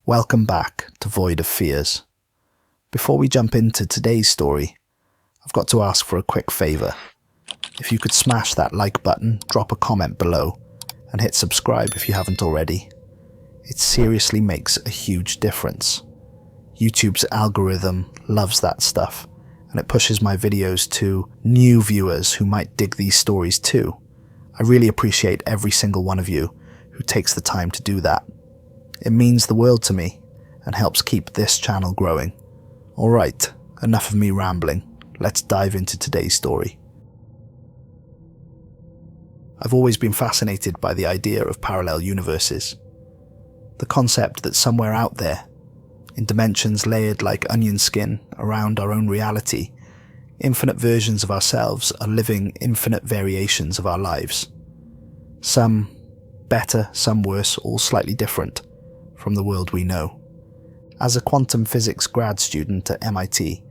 Welcome back to Void of Fears. Before we jump into today's story, I've got to ask for a quick favour. If you could smash that like button, drop a comment below, and hit subscribe if you haven't already. It seriously makes a huge difference. YouTube's algorithm loves that stuff, and it pushes my videos to new viewers who might dig these stories too. I really appreciate every single one of you who takes the time to do that. It means the world to me and helps keep this channel growing. Alright, enough of me rambling. Let's dive into today's story. I've always been fascinated by the idea of parallel universes. The concept that somewhere out there, in dimensions layered like onion skin around our own reality, infinite versions of ourselves are living infinite variations of our lives. Some better, some worse, all slightly different from the world we know. As a quantum physics grad student at MIT,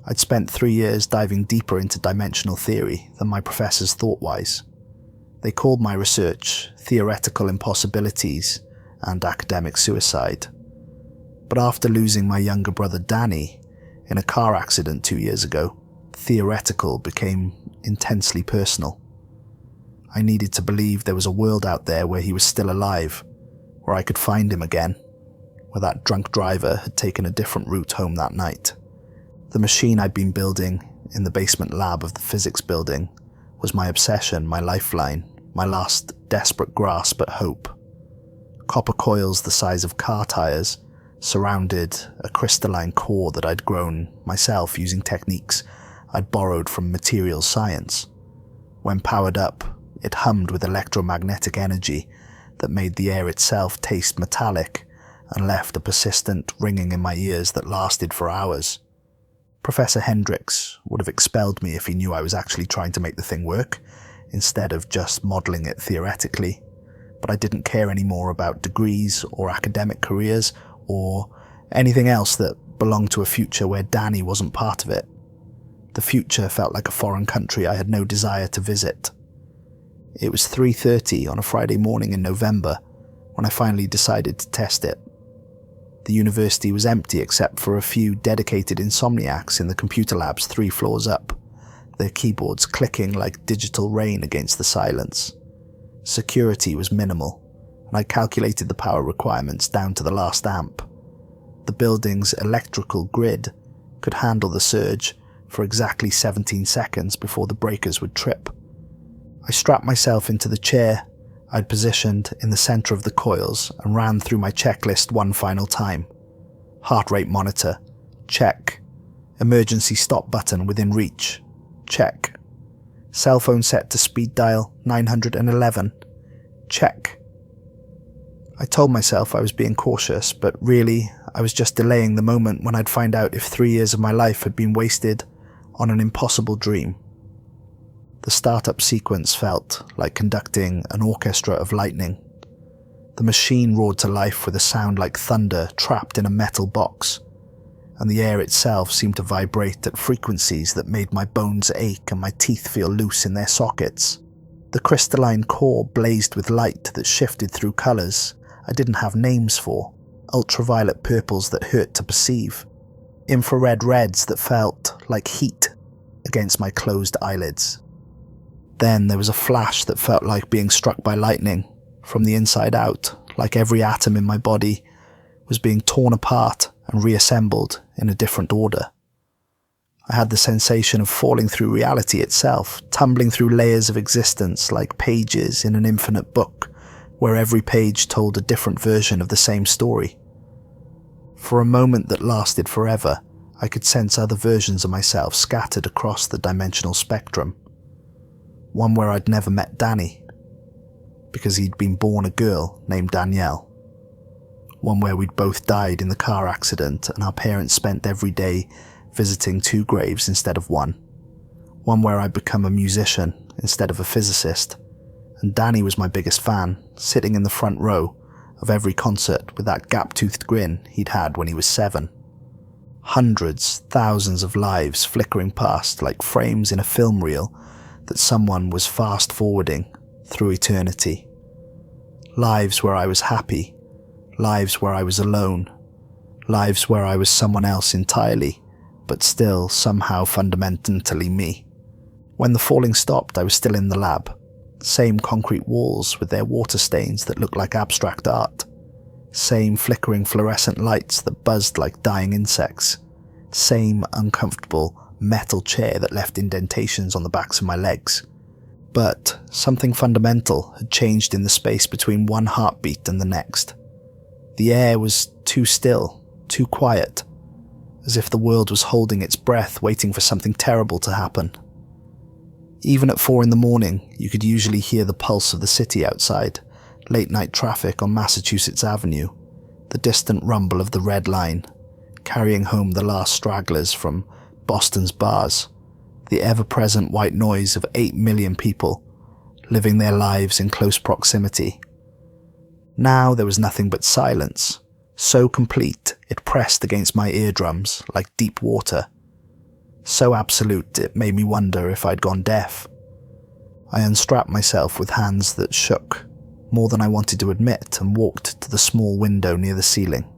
I'd spent 3 years diving deeper into dimensional theory than my professors thought-wise. They called my research theoretical impossibilities and academic suicide. But after losing my younger brother Danny in a car accident 2 years ago, theoretical became intensely personal. I needed to believe there was a world out there where he was still alive, where I could find him again, where that drunk driver had taken a different route home that night. The machine I'd been building in the basement lab of the physics building was my obsession, my lifeline, my last desperate grasp at hope. Copper coils the size of car tires surrounded a crystalline core that I'd grown myself using techniques I'd borrowed from materials science. When powered up, it hummed with electromagnetic energy that made the air itself taste metallic and left a persistent ringing in my ears that lasted for hours. Professor Hendricks would have expelled me if he knew I was actually trying to make the thing work, instead of just modelling it theoretically. But I didn't care anymore about degrees or academic careers or anything else that belonged to a future where Danny wasn't part of it. The future felt like a foreign country I had no desire to visit. It was 3:30 on a Friday morning in November when I finally decided to test it. The university was empty except for a few dedicated insomniacs in the computer labs 3 floors up, their keyboards clicking like digital rain against the silence. Security was minimal, and I calculated the power requirements down to the last amp. The building's electrical grid could handle the surge for exactly 17 seconds before the breakers would trip. I strapped myself into the chair I'd positioned in the center of the coils and ran through my checklist one final time. Heart rate monitor, check. Emergency stop button within reach, check. Cell phone set to speed dial 911, check. I told myself I was being cautious, but really I was just delaying the moment when I'd find out if 3 years of my life had been wasted on an impossible dream. The startup sequence felt like conducting an orchestra of lightning. The machine roared to life with a sound like thunder trapped in a metal box, and the air itself seemed to vibrate at frequencies that made my bones ache and my teeth feel loose in their sockets. The crystalline core blazed with light that shifted through colours I didn't have names for, ultraviolet purples that hurt to perceive, infrared reds that felt like heat against my closed eyelids. Then there was a flash that felt like being struck by lightning, from the inside out, like every atom in my body was being torn apart and reassembled in a different order. I had the sensation of falling through reality itself, tumbling through layers of existence like pages in an infinite book, where every page told a different version of the same story. For a moment that lasted forever, I could sense other versions of myself scattered across the dimensional spectrum. One where I'd never met Danny, because he'd been born a girl named Danielle. One where we'd both died in the car accident and our parents spent every day visiting 2 graves instead of 1. One where I'd become a musician instead of a physicist, and Danny was my biggest fan, sitting in the front row of every concert with that gap-toothed grin he'd had when he was 7. Hundreds, thousands of lives flickering past like frames in a film reel that someone was fast-forwarding through eternity. Lives where I was happy, Lives where I was alone. Lives where I was someone else entirely, but still somehow fundamentally me. When the falling stopped, I was still in the lab. Same concrete walls with their water stains that looked like abstract art. Same flickering fluorescent lights that buzzed like dying insects. Same uncomfortable metal chair that left indentations on the backs of my legs. But something fundamental had changed in the space between one heartbeat and the next. The air was too still, too quiet, as if the world was holding its breath waiting for something terrible to happen. Even at 4 a.m, you could usually hear the pulse of the city outside, late-night traffic on Massachusetts Avenue, the distant rumble of the Red Line, carrying home the last stragglers from Boston's bars, the ever-present white noise of 8 million people living their lives in close proximity. Now there was nothing but silence, so complete it pressed against my eardrums like deep water. So absolute it made me wonder if I'd gone deaf. I unstrapped myself with hands that shook, more than I wanted to admit, and walked to the small window near the ceiling.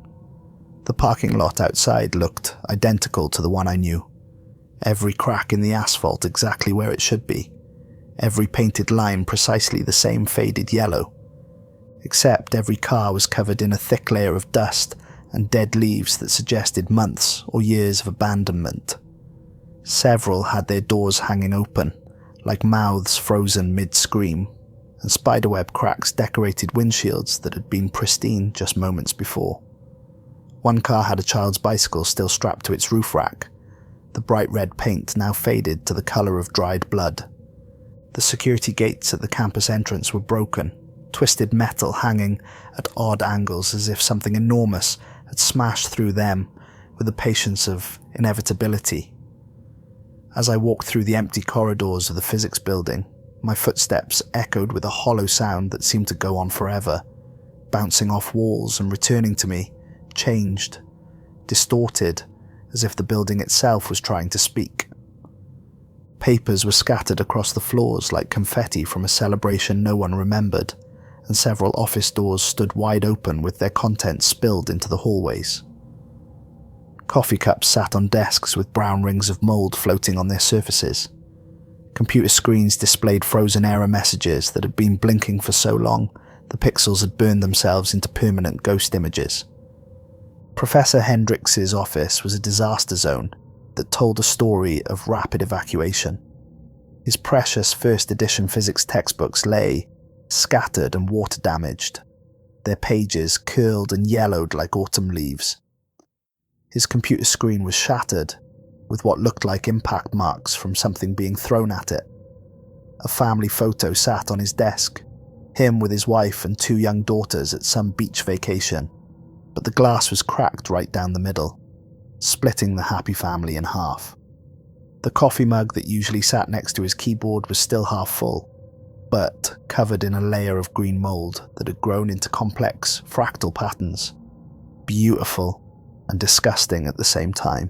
The parking lot outside looked identical to the one I knew. Every crack in the asphalt exactly where it should be. Every painted line precisely the same faded yellow. Except every car was covered in a thick layer of dust and dead leaves that suggested months or years of abandonment. Several had their doors hanging open, like mouths frozen mid-scream, and spiderweb cracks decorated windshields that had been pristine just moments before. One car had a child's bicycle still strapped to its roof rack, the bright red paint now faded to the colour of dried blood. The security gates at the campus entrance were broken, twisted metal hanging at odd angles as if something enormous had smashed through them with the patience of inevitability. As I walked through the empty corridors of the physics building, my footsteps echoed with a hollow sound that seemed to go on forever, bouncing off walls and returning to me, changed, distorted, as if the building itself was trying to speak. Papers were scattered across the floors like confetti from a celebration no one remembered, and several office doors stood wide open with their contents spilled into the hallways. Coffee cups sat on desks with brown rings of mold floating on their surfaces. Computer screens displayed frozen error messages that had been blinking for so long the pixels had burned themselves into permanent ghost images. Professor Hendrix's office was a disaster zone that told a story of rapid evacuation. His precious first edition physics textbooks lay, scattered and water damaged, their pages curled and yellowed like autumn leaves. His computer screen was shattered, with what looked like impact marks from something being thrown at it. A family photo sat on his desk, him with his wife and 2 young daughters at some beach vacation, but the glass was cracked right down the middle, splitting the happy family in half. The coffee mug that usually sat next to his keyboard was still half full, but covered in a layer of green mold that had grown into complex, fractal patterns. Beautiful and disgusting at the same time.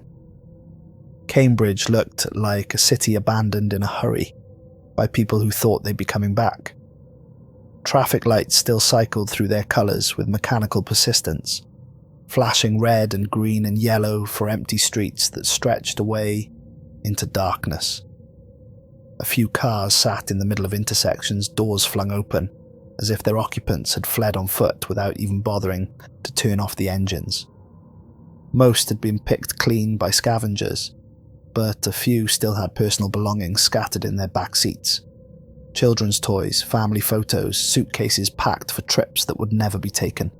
Cambridge looked like a city abandoned in a hurry by people who thought they'd be coming back. Traffic lights still cycled through their colours with mechanical persistence, flashing red and green and yellow for empty streets that stretched away into darkness. A few cars sat in the middle of intersections, doors flung open, as if their occupants had fled on foot without even bothering to turn off the engines. Most had been picked clean by scavengers, but a few still had personal belongings scattered in their back seats. Children's toys, family photos, suitcases packed for trips that would never be taken.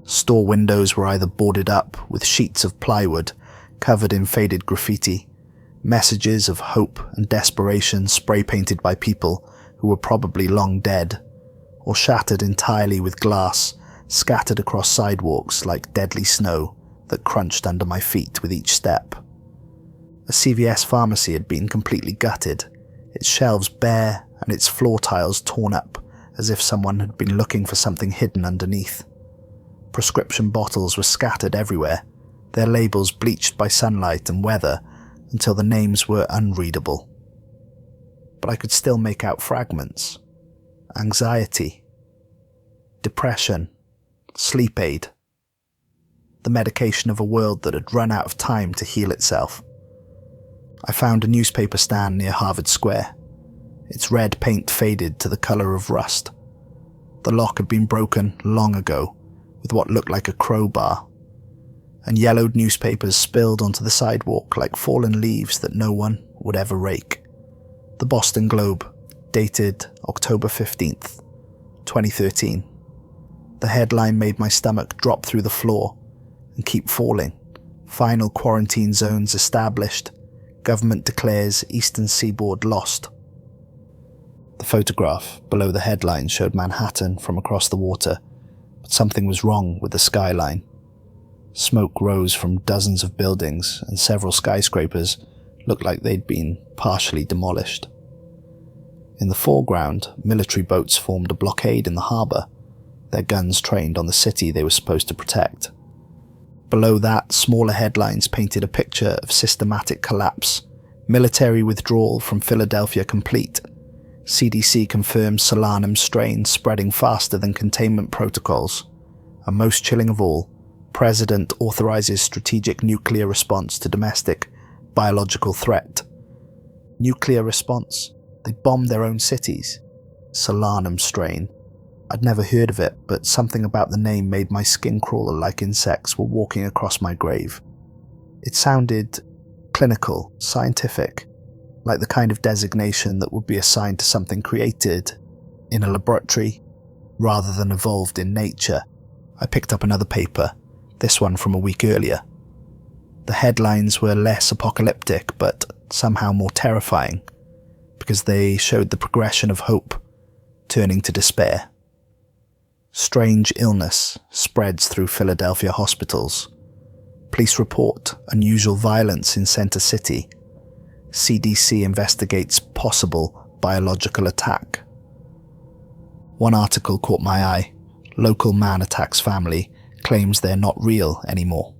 Store windows were either boarded up with sheets of plywood covered in faded graffiti, messages of hope and desperation spray-painted by people who were probably long dead, or shattered entirely with glass scattered across sidewalks like deadly snow that crunched under my feet with each step. A CVS pharmacy had been completely gutted, its shelves bare and its floor tiles torn up as if someone had been looking for something hidden underneath. Prescription bottles were scattered everywhere, their labels bleached by sunlight and weather until the names were unreadable. But I could still make out fragments. Anxiety, depression, sleep aid. The medication of a world that had run out of time to heal itself. I found a newspaper stand near Harvard Square. Its red paint faded to the colour of rust. The lock had been broken long ago with what looked like a crowbar, and yellowed newspapers spilled onto the sidewalk like fallen leaves that no one would ever rake. The Boston Globe, dated October 15th, 2013. The headline made my stomach drop through the floor and keep falling. Final quarantine zones established. Government declares Eastern Seaboard lost. The photograph below the headline showed Manhattan from across the water, but something was wrong with the skyline. Smoke rose from dozens of buildings, and several skyscrapers looked like they'd been partially demolished. In the foreground, military boats formed a blockade in the harbour, their guns trained on the city they were supposed to protect. Below that, smaller headlines painted a picture of systematic collapse. Military withdrawal from Philadelphia complete. CDC confirms Solanum strain spreading faster than containment protocols. And most chilling of all, President authorizes strategic nuclear response to domestic biological threat. Nuclear response? They bombed their own cities. Solanum strain. I'd never heard of it, but something about the name made my skin crawl like insects were walking across my grave. It sounded clinical, scientific, like the kind of designation that would be assigned to something created in a laboratory rather than evolved in nature. I picked up another paper, this one from a week earlier. The headlines were less apocalyptic, but somehow more terrifying, because they showed the progression of hope turning to despair. Strange illness spreads through Philadelphia hospitals. Police report unusual violence in Center City. CDC investigates possible biological attack. One article caught my eye. Local man attacks family, claims they're not real anymore.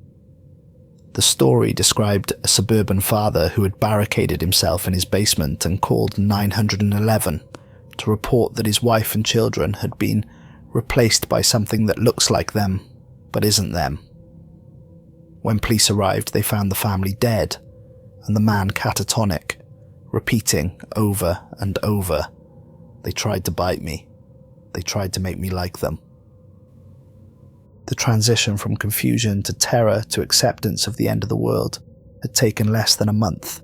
The story described a suburban father who had barricaded himself in his basement and called 911 to report that his wife and children had been replaced by something that looks like them, but isn't them. When police arrived, they found the family dead, and the man catatonic, repeating over and over, "They tried to bite me. They tried to make me like them." The transition from confusion to terror to acceptance of the end of the world had taken less than a month.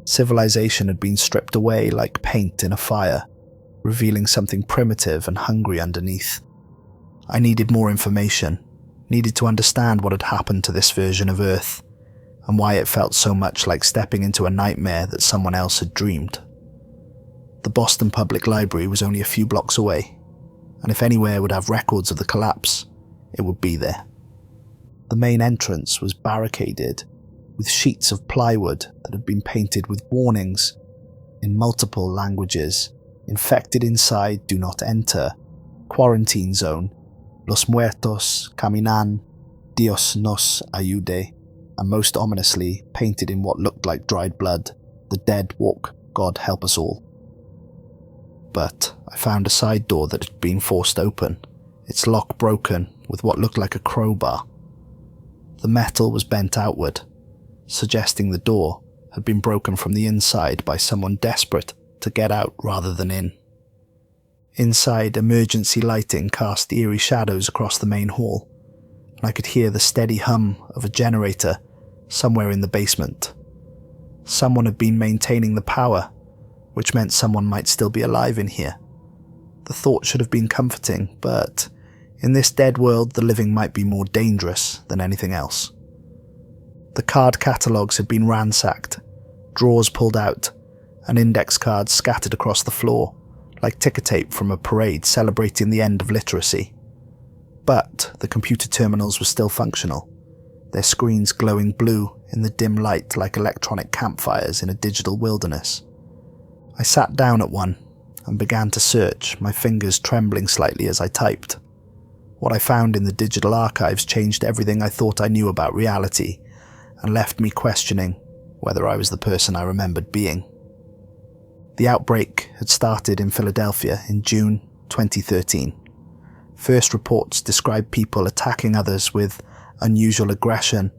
Civilization had been stripped away like paint in a fire, revealing something primitive and hungry underneath. I needed more information, needed to understand what had happened to this version of Earth, and why it felt so much like stepping into a nightmare that someone else had dreamed. The Boston Public Library was only a few blocks away, and if anywhere would have records of the collapse, it would be there. The main entrance was barricaded with sheets of plywood that had been painted with warnings in multiple languages. Infected inside, do not enter. Quarantine zone. Los muertos caminan. Dios nos ayude. And most ominously, painted in what looked like dried blood, the dead walk, God help us all. But I found a side door that had been forced open, its lock broken with what looked like a crowbar. The metal was bent outward, suggesting the door had been broken from the inside by someone desperate to get out rather than in. Inside, emergency lighting cast eerie shadows across the main hall, and I could hear the steady hum of a generator somewhere in the basement. Someone had been maintaining the power, which meant someone might still be alive in here. The thought should have been comforting, but in this dead world, the living might be more dangerous than anything else. The card catalogues had been ransacked, drawers pulled out, and index cards scattered across the floor, like ticker tape from a parade celebrating the end of literacy. But the computer terminals were still functional, their screens glowing blue in the dim light like electronic campfires in a digital wilderness. I sat down at one and began to search, my fingers trembling slightly as I typed. What I found in the digital archives changed everything I thought I knew about reality and left me questioning whether I was the person I remembered being. The outbreak had started in Philadelphia in June 2013. First reports described people attacking others with unusual aggression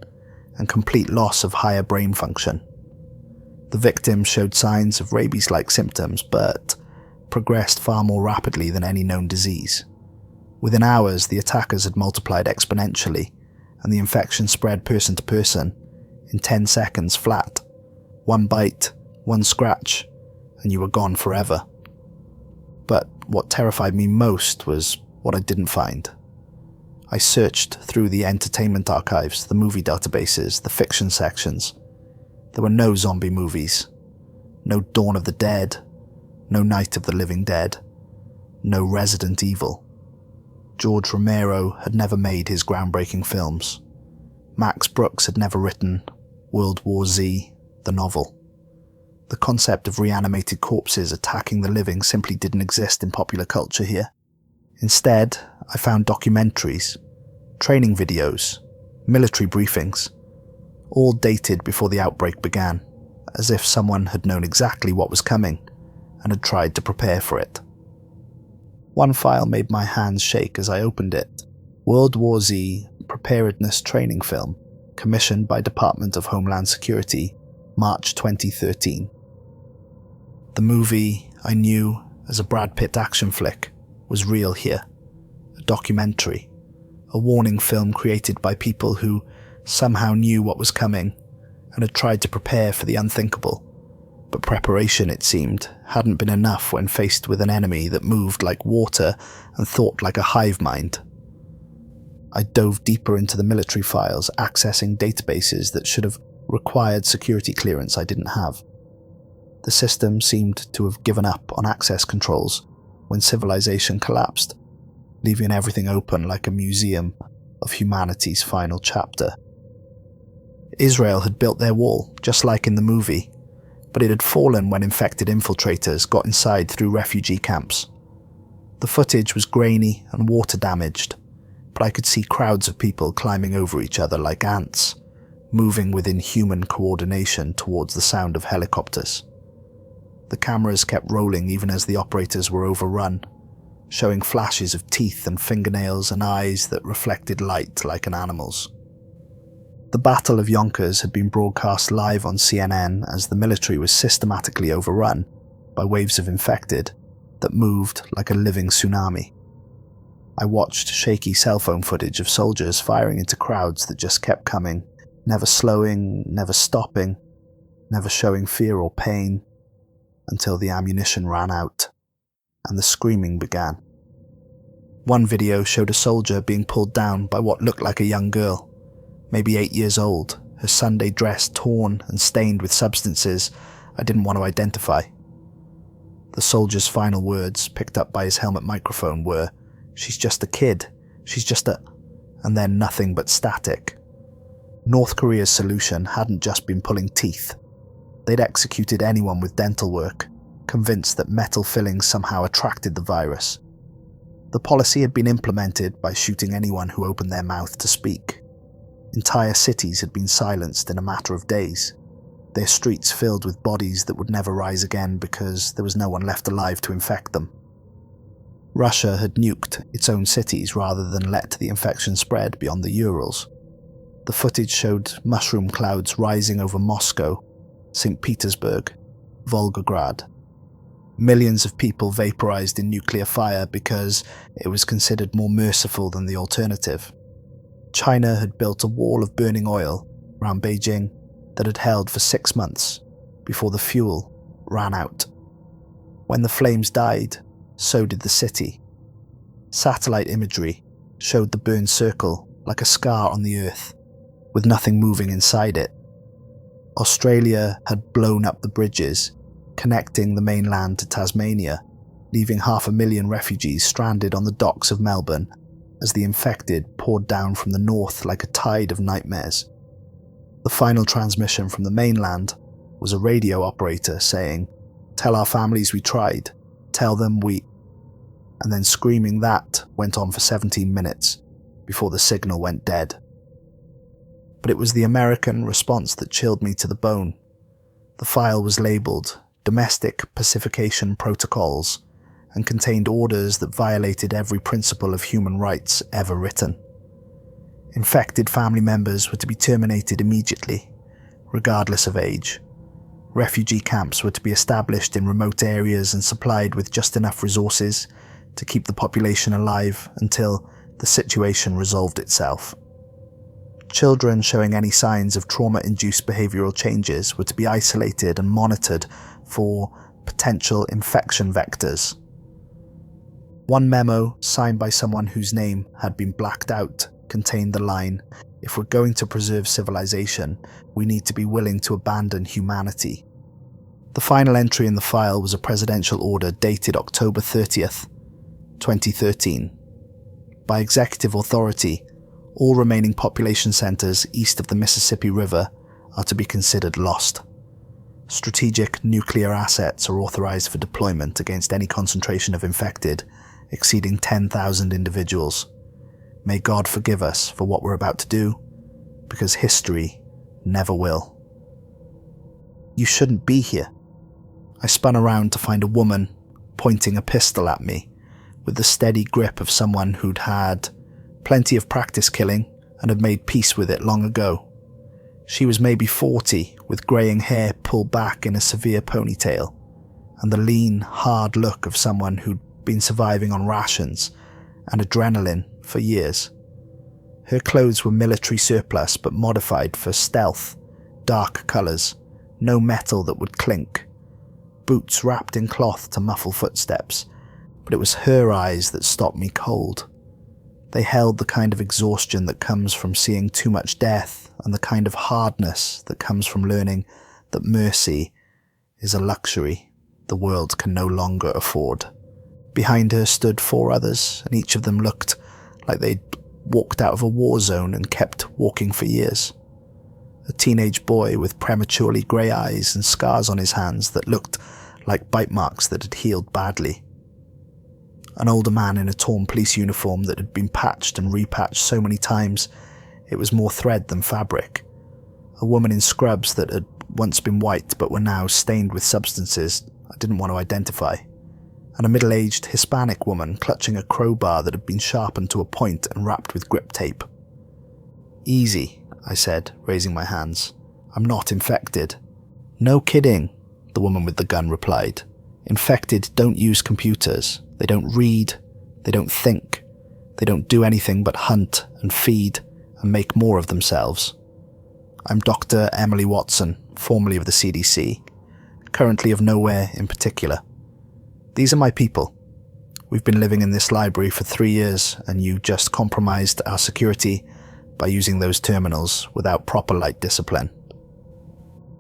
and complete loss of higher brain function. The victims showed signs of rabies-like symptoms, but progressed far more rapidly than any known disease. Within hours, the attackers had multiplied exponentially, and the infection spread person to person in 10 seconds flat. One bite, one scratch, and you were gone forever. But what terrified me most was what I didn't find. I searched through the entertainment archives, the movie databases, the fiction sections. There were no zombie movies, no Dawn of the Dead, no Night of the Living Dead, no Resident Evil. George Romero had never made his groundbreaking films. Max Brooks had never written World War Z, the novel. The concept of reanimated corpses attacking the living simply didn't exist in popular culture here. Instead, I found documentaries, training videos, military briefings, all dated before the outbreak began, as if someone had known exactly what was coming and had tried to prepare for it. One file made my hands shake as I opened it. World War Z Preparedness Training Film, commissioned by Department of Homeland Security, March 2013. The movie I knew as a Brad Pitt action flick was real here. A documentary. A warning film created by people who somehow knew what was coming and had tried to prepare for the unthinkable. But preparation, it seemed, hadn't been enough when faced with an enemy that moved like water and thought like a hive mind. I dove deeper into the military files, accessing databases that should have required security clearance I didn't have. The system seemed to have given up on access controls when civilization collapsed, leaving everything open like a museum of humanity's final chapter. Israel had built their wall, just like in the movie, but it had fallen when infected infiltrators got inside through refugee camps. The footage was grainy and water-damaged, but I could see crowds of people climbing over each other like ants, moving with inhuman coordination towards the sound of helicopters. The cameras kept rolling even as the operators were overrun, showing flashes of teeth and fingernails and eyes that reflected light like an animal's. The Battle of Yonkers had been broadcast live on CNN as the military was systematically overrun by waves of infected that moved like a living tsunami. I watched shaky cell phone footage of soldiers firing into crowds that just kept coming, never slowing, never stopping, never showing fear or pain, until the ammunition ran out and the screaming began. One video showed a soldier being pulled down by what looked like a young girl, maybe 8 years old, her Sunday dress torn and stained with substances I didn't want to identify. The soldier's final words, picked up by his helmet microphone, were, "She's just a kid, she's just a..." and then nothing but static. North Korea's solution hadn't just been pulling teeth. They'd executed anyone with dental work, convinced that metal fillings somehow attracted the virus. The policy had been implemented by shooting anyone who opened their mouth to speak. Entire cities had been silenced in a matter of days, their streets filled with bodies that would never rise again because there was no one left alive to infect them. Russia had nuked its own cities rather than let the infection spread beyond the Urals. The footage showed mushroom clouds rising over Moscow, St. Petersburg, Volgograd. Millions of people vaporized in nuclear fire because it was considered more merciful than the alternative. China had built a wall of burning oil around Beijing that had held for 6 months before the fuel ran out. When the flames died, so did the city. Satellite imagery showed the burned circle like a scar on the earth, with nothing moving inside it. Australia had blown up the bridges, connecting the mainland to Tasmania, leaving 500,000 refugees stranded on the docks of Melbourne as the infected poured down from the north like a tide of nightmares. The final transmission from the mainland was a radio operator saying, "Tell our families we tried, tell them we..." and then screaming that went on for 17 minutes before the signal went dead. But it was the American response that chilled me to the bone. The file was labelled Domestic Pacification Protocols, and contained orders that violated every principle of human rights ever written. Infected family members were to be terminated immediately, regardless of age. Refugee camps were to be established in remote areas and supplied with just enough resources to keep the population alive until the situation resolved itself. Children showing any signs of trauma-induced behavioral changes were to be isolated and monitored for potential infection vectors. One memo, signed by someone whose name had been blacked out, contained the line, "If we're going to preserve civilization, we need to be willing to abandon humanity." The final entry in the file was a presidential order dated October 30th, 2013. By executive authority, all remaining population centers east of the Mississippi River are to be considered lost. Strategic nuclear assets are authorized for deployment against any concentration of infected exceeding 10,000 individuals. May God forgive us for what we're about to do, because history never will. "You shouldn't be here." I spun around to find a woman pointing a pistol at me, with the steady grip of someone who'd had plenty of practice killing and had made peace with it long ago. She was maybe 40, with greying hair pulled back in a severe ponytail, and the lean, hard look of someone who'd been surviving on rations and adrenaline for years. Her clothes were military surplus but modified for stealth, dark colours, no metal that would clink, boots wrapped in cloth to muffle footsteps, but it was her eyes that stopped me cold. They held the kind of exhaustion that comes from seeing too much death and the kind of hardness that comes from learning that mercy is a luxury the world can no longer afford. Behind her stood 4 others, and each of them looked like they'd walked out of a war zone and kept walking for years. A teenage boy with prematurely grey eyes and scars on his hands that looked like bite marks that had healed badly. An older man in a torn police uniform that had been patched and repatched so many times it was more thread than fabric. A woman in scrubs that had once been white but were now stained with substances I didn't want to identify. And a middle-aged Hispanic woman clutching a crowbar that had been sharpened to a point and wrapped with grip tape. "Easy," I said, raising my hands. "I'm not infected." "No kidding," the woman with the gun replied. "Infected don't use computers. They don't read. They don't think. They don't do anything but hunt and feed and make more of themselves. I'm Dr. Emily Watson, formerly of the CDC, currently of nowhere in particular. These are my people. We've been living in this library for 3 years, and you just compromised our security by using those terminals without proper light discipline."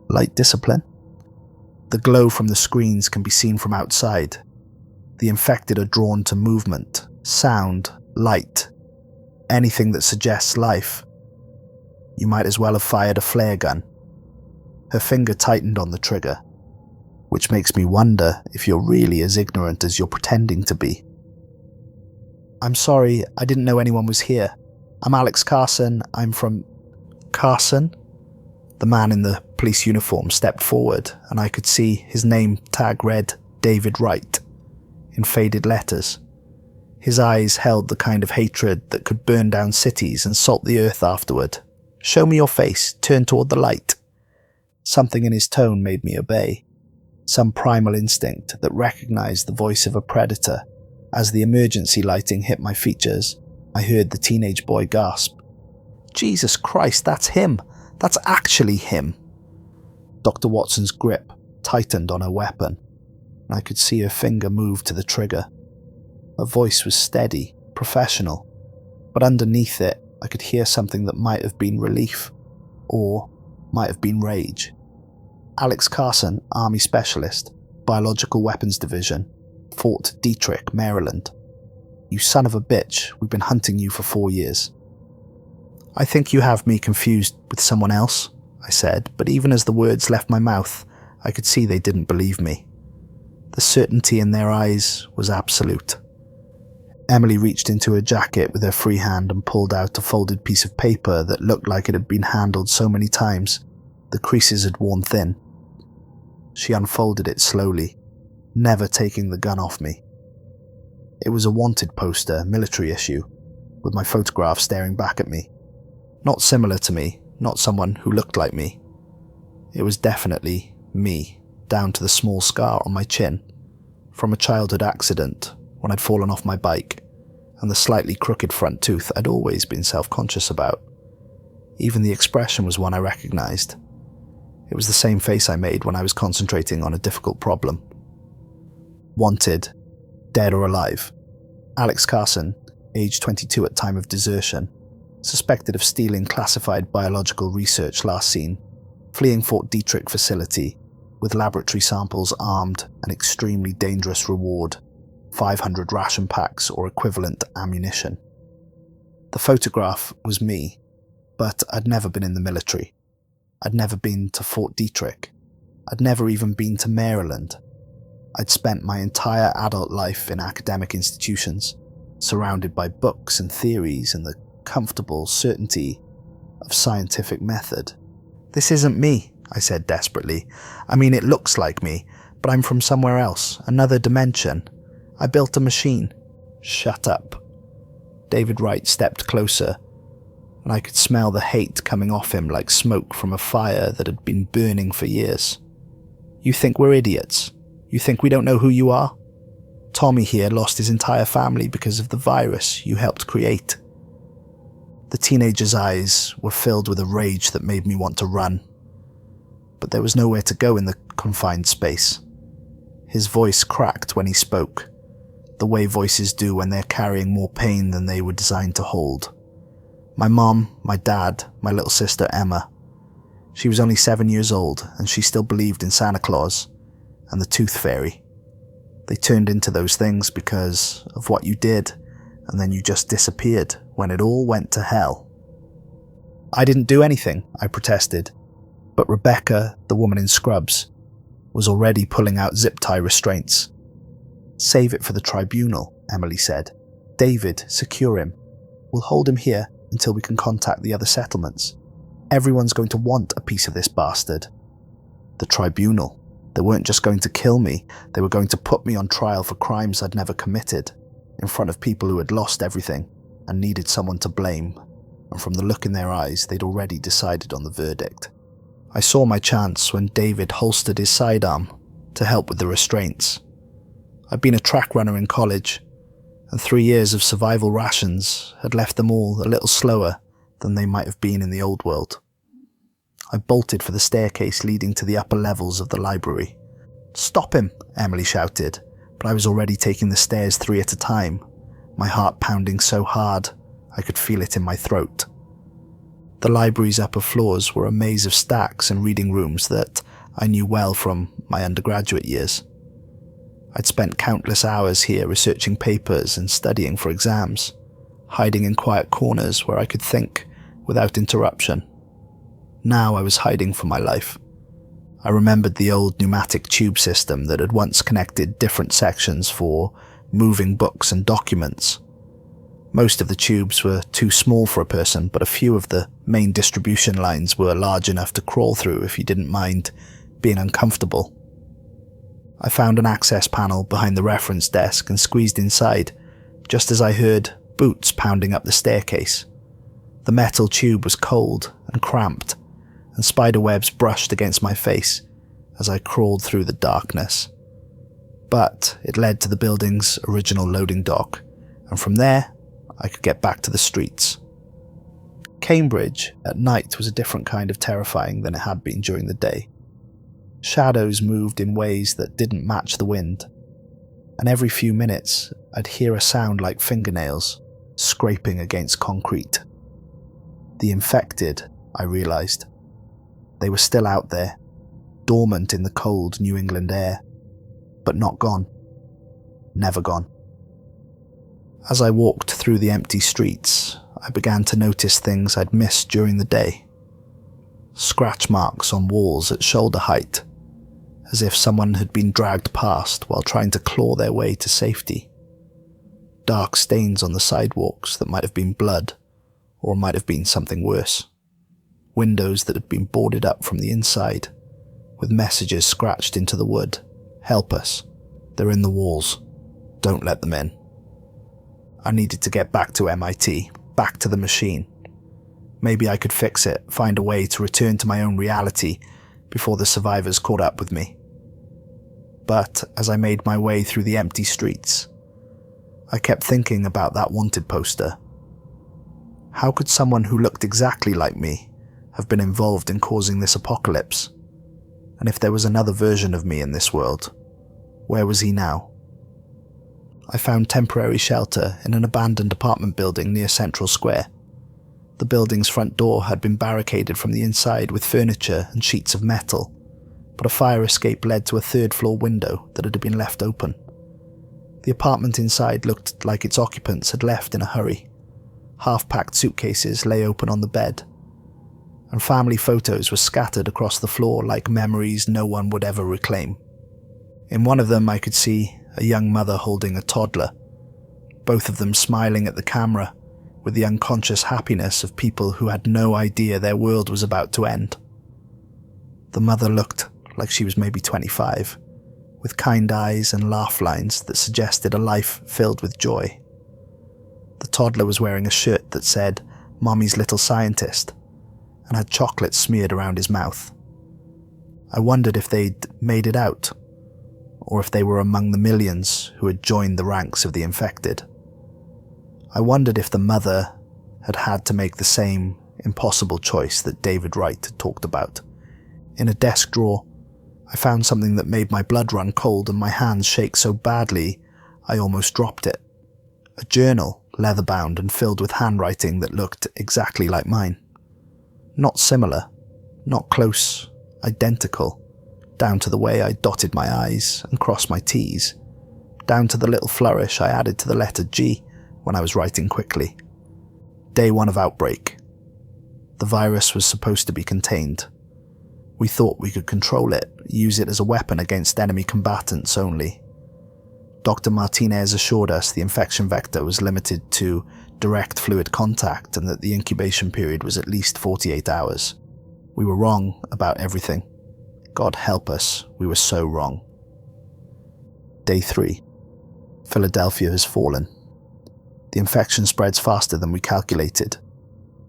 Light discipline? The glow from the screens can be seen from outside. The infected are drawn to movement, sound, light, anything that suggests life. You might as well have fired a flare gun. Her finger tightened on the trigger, which makes me wonder if you're really as ignorant as you're pretending to be. "I'm sorry, I didn't know anyone was here. I'm Alex Carson, I'm from..." "Carson?" The man in the police uniform stepped forward, and I could see his name tag read David Wright, in faded letters. His eyes held the kind of hatred that could burn down cities and salt the earth afterward. "Show me your face, turn toward the light." Something in his tone made me obey. Some primal instinct that recognized the voice of a predator. As the emergency lighting hit my features, I heard the teenage boy gasp. "Jesus Christ, that's him! That's actually him!" Dr. Watson's grip tightened on her weapon, and I could see her finger move to the trigger. Her voice was steady, professional, but underneath it I could hear something that might have been relief, or might have been rage. "Alex Carson, Army Specialist, Biological Weapons Division, Fort Detrick, Maryland. You son of a bitch, we've been hunting you for 4 years." "I think you have me confused with someone else," I said, but even as the words left my mouth, I could see they didn't believe me. The certainty in their eyes was absolute. Emily reached into her jacket with her free hand and pulled out a folded piece of paper that looked like it had been handled so many times, the creases had worn thin. She unfolded it slowly, never taking the gun off me. It was a wanted poster, military issue, with my photograph staring back at me. Not similar to me, not someone who looked like me. It was definitely me, down to the small scar on my chin, from a childhood accident when I'd fallen off my bike, and the slightly crooked front tooth I'd always been self-conscious about. Even the expression was one I recognized. It was the same face I made when I was concentrating on a difficult problem. Wanted, dead or alive. Alex Carson, age 22 at time of desertion, suspected of stealing classified biological research last seen, fleeing Fort Detrick facility, with laboratory samples armed and extremely dangerous reward, 500 ration packs or equivalent ammunition. The photograph was me, but I'd never been in the military. I'd never been to Fort Detrick. I'd never even been to Maryland. I'd spent my entire adult life in academic institutions, surrounded by books and theories and the comfortable certainty of scientific method. "This isn't me," I said desperately. "I mean, it looks like me, but I'm from somewhere else, another dimension. I built a machine." "Shut up." David Wright stepped closer, and I could smell the hate coming off him like smoke from a fire that had been burning for years. "You think we're idiots? You think we don't know who you are? Tommy here lost his entire family because of the virus you helped create." The teenager's eyes were filled with a rage that made me want to run. But there was nowhere to go in the confined space. His voice cracked when he spoke, the way voices do when they're carrying more pain than they were designed to hold. My mom, my dad, my little sister Emma. She was only 7 years old, and she still believed in Santa Claus and the Tooth Fairy. They turned into those things because of what you did, and then you just disappeared when it all went to hell. "I didn't do anything," I protested, but Rebecca, the woman in scrubs, was already pulling out zip-tie restraints. "Save it for the tribunal," Emily said. "David, secure him. We'll hold him here until we can contact the other settlements. Everyone's going to want a piece of this bastard." The tribunal. They weren't just going to kill me, they were going to put me on trial for crimes I'd never committed, in front of people who had lost everything and needed someone to blame, and from the look in their eyes, they'd already decided on the verdict. I saw my chance when David holstered his sidearm to help with the restraints. I'd been a track runner in college, and 3 years of survival rations had left them all a little slower than they might have been in the old world. I bolted for the staircase leading to the upper levels of the library. "Stop him!" Emily shouted, but I was already taking the stairs 3 at a time, my heart pounding so hard I could feel it in my throat. The library's upper floors were a maze of stacks and reading rooms that I knew well from my undergraduate years. I'd spent countless hours here researching papers and studying for exams, hiding in quiet corners where I could think without interruption. Now I was hiding for my life. I remembered the old pneumatic tube system that had once connected different sections for moving books and documents. Most of the tubes were too small for a person, but a few of the main distribution lines were large enough to crawl through if you didn't mind being uncomfortable. I found an access panel behind the reference desk and squeezed inside, just as I heard boots pounding up the staircase. The metal tube was cold and cramped, and spider webs brushed against my face as I crawled through the darkness. But it led to the building's original loading dock, and from there, I could get back to the streets. Cambridge at night was a different kind of terrifying than it had been during the day. Shadows moved in ways that didn't match the wind, and every few minutes I'd hear a sound like fingernails scraping against concrete. The infected, I realized. They were still out there, dormant in the cold New England air, but not gone. Never gone. As I walked through the empty streets, I began to notice things I'd missed during the day. Scratch marks on walls at shoulder height, as if someone had been dragged past while trying to claw their way to safety. Dark stains on the sidewalks that might have been blood, or might have been something worse. Windows that had been boarded up from the inside, with messages scratched into the wood. "Help us. They're in the walls. Don't let them in." I needed to get back to MIT, back to the machine. Maybe I could fix it, find a way to return to my own reality before the survivors caught up with me. But as I made my way through the empty streets, I kept thinking about that wanted poster. How could someone who looked exactly like me have been involved in causing this apocalypse? And if there was another version of me in this world, where was he now? I found temporary shelter in an abandoned apartment building near Central Square. The building's front door had been barricaded from the inside with furniture and sheets of metal, but a fire escape led to a third-floor window that had been left open. The apartment inside looked like its occupants had left in a hurry. Half-packed suitcases lay open on the bed, and family photos were scattered across the floor like memories no one would ever reclaim. In one of them I could see a young mother holding a toddler, both of them smiling at the camera with the unconscious happiness of people who had no idea their world was about to end. The mother looked like she was maybe 25, with kind eyes and laugh lines that suggested a life filled with joy. The toddler was wearing a shirt that said, "Mommy's Little Scientist," and had chocolate smeared around his mouth. I wondered if they'd made it out, or if they were among the millions who had joined the ranks of the infected. I wondered if the mother had had to make the same impossible choice that David Wright had talked about. In a desk drawer, I found something that made my blood run cold and my hands shake so badly I almost dropped it. A journal, leather-bound and filled with handwriting that looked exactly like mine. Not similar, not close, identical, down to the way I dotted my I's and crossed my T's, down to the little flourish I added to the letter G when I was writing quickly. Day 1 of outbreak. The virus was supposed to be contained. We thought we could control it, use it as a weapon against enemy combatants only. Dr. Martinez assured us the infection vector was limited to direct fluid contact and that the incubation period was at least 48 hours. We were wrong about everything. God help us, we were so wrong. Day 3. Philadelphia has fallen. The infection spreads faster than we calculated.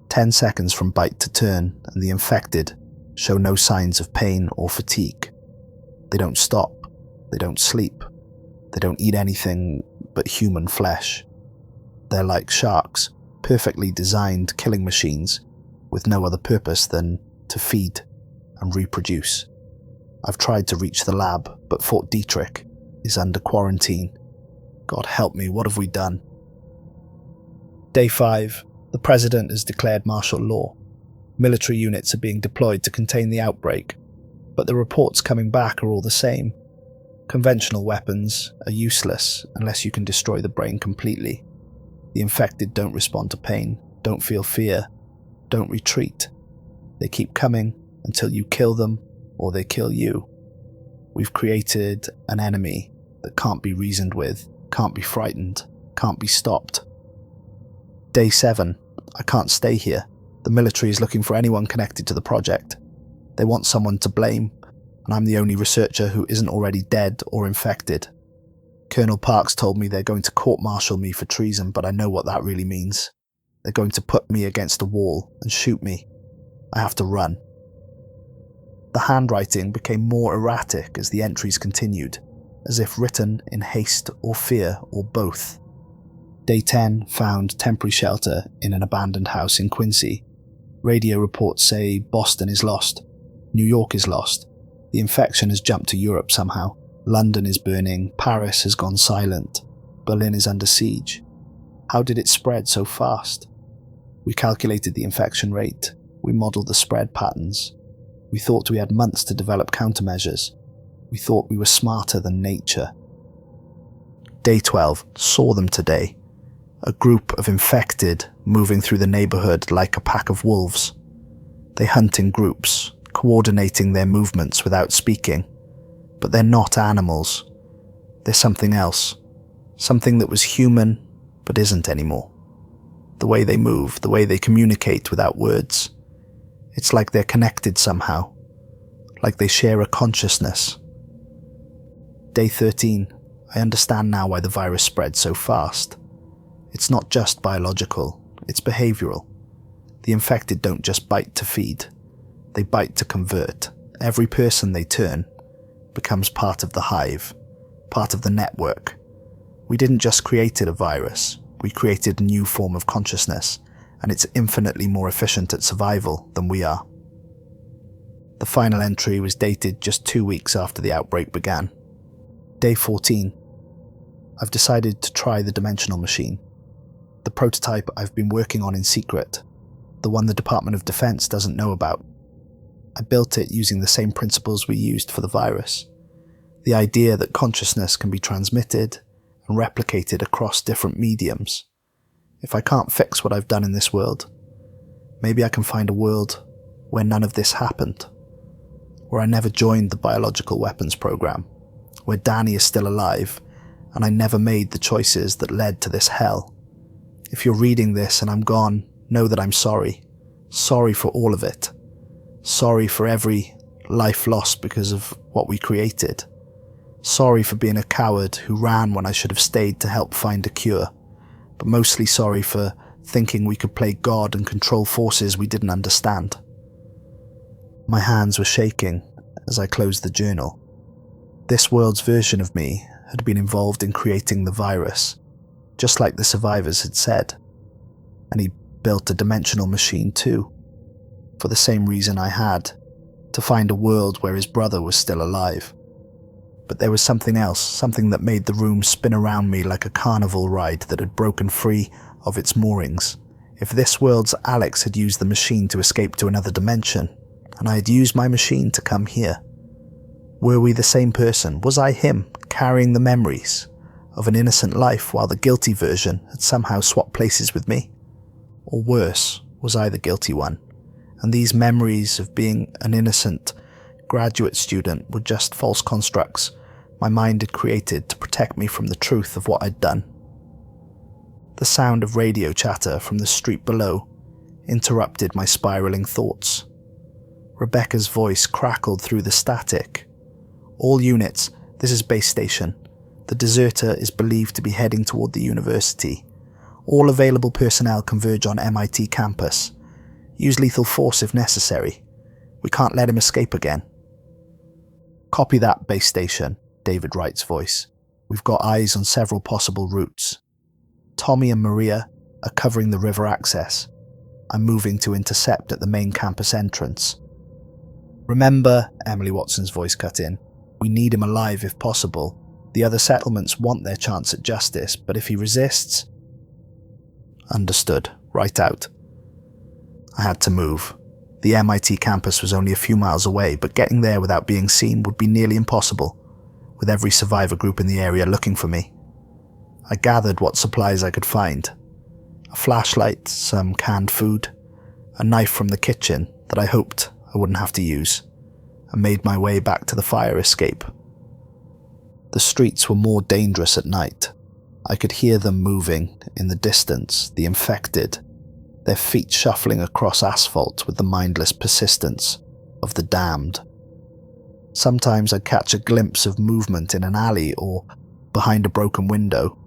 10 seconds from bite to turn, and the infected show no signs of pain or fatigue. They don't stop, they don't sleep, they don't eat anything but human flesh. They're like sharks, perfectly designed killing machines with no other purpose than to feed and reproduce. I've tried to reach the lab, but Fort Detrick is under quarantine. God help me, what have we done? Day 5. The President has declared martial law. Military units are being deployed to contain the outbreak, but the reports coming back are all the same. Conventional weapons are useless unless you can destroy the brain completely. The infected don't respond to pain, don't feel fear, don't retreat. They keep coming until you kill them or they kill you. We've created an enemy that can't be reasoned with, can't be frightened, can't be stopped. Day 7. I can't stay here. The military is looking for anyone connected to the project. They want someone to blame, and I'm the only researcher who isn't already dead or infected. Colonel Parks told me they're going to court-martial me for treason, but I know what that really means. They're going to put me against a wall and shoot me. I have to run. The handwriting became more erratic as the entries continued, as if written in haste or fear or both. Day 10 found temporary shelter in an abandoned house in Quincy. Radio reports say Boston is lost, New York is lost, the infection has jumped to Europe somehow, London is burning, Paris has gone silent, Berlin is under siege. How did it spread so fast? We calculated the infection rate, we modelled the spread patterns. We thought we had months to develop countermeasures. We thought we were smarter than nature. Day 12 saw them today. A group of infected moving through the neighborhood like a pack of wolves. They hunt in groups, coordinating their movements without speaking. But they're not animals. They're something else. Something that was human, but isn't anymore. The way they move, the way they communicate without words. It's like they're connected somehow. Like they share a consciousness. Day 13. I understand now why the virus spread so fast. It's not just biological, it's behavioral. The infected don't just bite to feed, they bite to convert. Every person they turn becomes part of the hive, part of the network. We didn't just create a virus, we created a new form of consciousness, and it's infinitely more efficient at survival than we are. The final entry was dated just 2 weeks after the outbreak began. Day 14. I've decided to try the dimensional machine. The prototype I've been working on in secret, the one the Department of Defense doesn't know about. I built it using the same principles we used for the virus. The idea that consciousness can be transmitted and replicated across different mediums. If I can't fix what I've done in this world, maybe I can find a world where none of this happened, where I never joined the biological weapons program, where Danny is still alive and I never made the choices that led to this hell. If you're reading this and I'm gone, know that I'm sorry. Sorry for all of it. Sorry for every life lost because of what we created. Sorry for being a coward who ran when I should have stayed to help find a cure. But mostly sorry for thinking we could play God and control forces we didn't understand. My hands were shaking as I closed the journal. This world's version of me had been involved in creating the virus, just like the survivors had said. And he built a dimensional machine too, for the same reason I had, to find a world where his brother was still alive. But there was something else, something that made the room spin around me like a carnival ride that had broken free of its moorings. If this world's Alex had used the machine to escape to another dimension, and I had used my machine to come here, were we the same person? Was I him, carrying the memories of an innocent life while the guilty version had somehow swapped places with me? Or worse, was I the guilty one, and these memories of being an innocent graduate student were just false constructs my mind had created to protect me from the truth of what I'd done? The sound of radio chatter from the street below interrupted my spiraling thoughts. Rebecca's voice crackled through the static. All units, this is base station. The deserter is believed to be heading toward the university. All available personnel converge on MIT campus. Use lethal force if necessary. We can't let him escape again. Copy that, base station, David Wright's voice. We've got eyes on several possible routes. Tommy and Maria are covering the river access. I'm moving to intercept at the main campus entrance. Remember, Emily Watson's voice cut in, we need him alive if possible. The other settlements want their chance at justice, but if he resists... Understood. Right out. I had to move. The MIT campus was only a few miles away, but getting there without being seen would be nearly impossible, with every survivor group in the area looking for me. I gathered what supplies I could find. A flashlight, some canned food, a knife from the kitchen that I hoped I wouldn't have to use, and made my way back to the fire escape. The streets were more dangerous at night. I could hear them moving in the distance, the infected, their feet shuffling across asphalt with the mindless persistence of the damned. Sometimes I'd catch a glimpse of movement in an alley or behind a broken window,